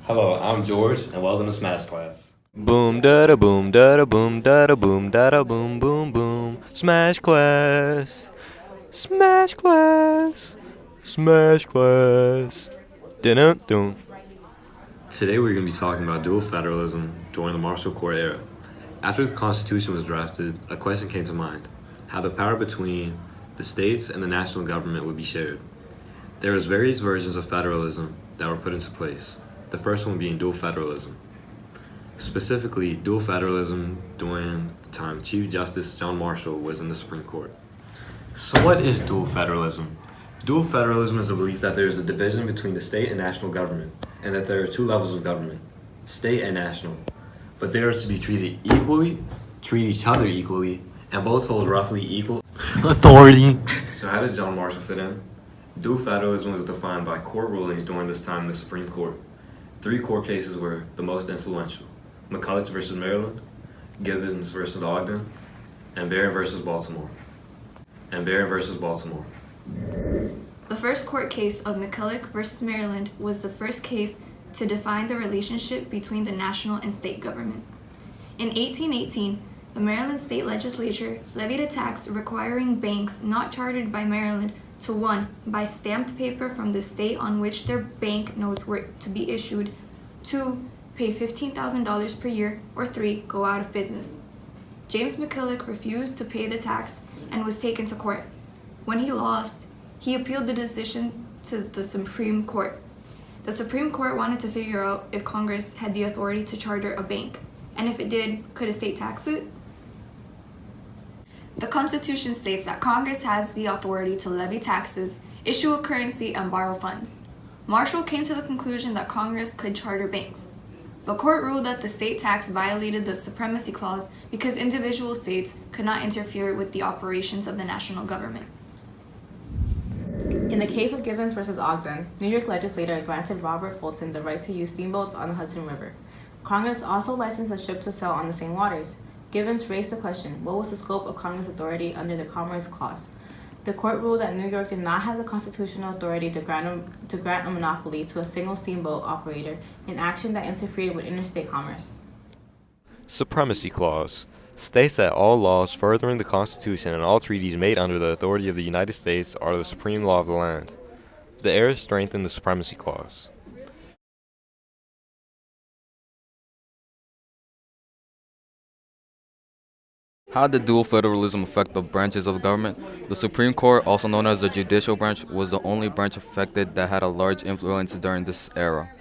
Hello, I'm George, and welcome to Smash Class. Boom da da boom da da boom da da boom da da boom boom boom. Smash class. Smash class. Smash class. Dun dun. Today we're going to be talking about dual federalism during the Marshall Court era. After the Constitution was drafted, a question came to mind: how the power between the states and the national government would be shared. There was various versions of federalism that were put into place, the first one being dual federalism. Specifically, dual federalism during the time Chief Justice John Marshall was in the Supreme Court. So what is dual federalism? Dual federalism is the belief that there is a division between the state and national government, and that there are two levels of government, state and national, but they are to be treated equally, treat each other equally, and both hold roughly equal Authority. So how does John Marshall fit in? Dual federalism was defined by court rulings during this time in the Supreme Court. Three court cases were the most influential: McCulloch versus Maryland, Gibbons versus Ogden, and Barron versus Baltimore. The first court case of McCulloch versus Maryland was the first case to define the relationship between the national and state government. In 1818, the Maryland state legislature levied a tax requiring banks not chartered by Maryland to 1. Buy stamped paper from the state on which their bank notes were to be issued, 2. Pay $15,000 per year, or 3. Go out of business. James McCulloch refused to pay the tax and was taken to court. When he lost, he appealed the decision to the Supreme Court. The Supreme Court wanted to figure out if Congress had the authority to charter a bank, and if it did, could a state tax it? The Constitution states that Congress has the authority to levy taxes, issue a currency, and borrow funds. Marshall came to the conclusion that Congress could charter banks. The court ruled that the state tax violated the Supremacy Clause because individual states could not interfere with the operations of the national government. In the case of Gibbons versus Ogden, New York legislature granted Robert Fulton the right to use steamboats on the Hudson River. Congress also licensed a ship to sail on the same waters. Gibbons raised the question: what was the scope of Congress' authority under the Commerce Clause? The court ruled that New York did not have the constitutional authority to grant a monopoly to a single steamboat operator, an action that interfered with interstate commerce. Supremacy Clause states that all laws furthering the Constitution and all treaties made under the authority of the United States are the supreme law of the land. The era strengthened the Supremacy Clause. How did dual federalism affect the branches of government? The Supreme Court, also known as the judicial branch, was the only branch affected that had a large influence during this era.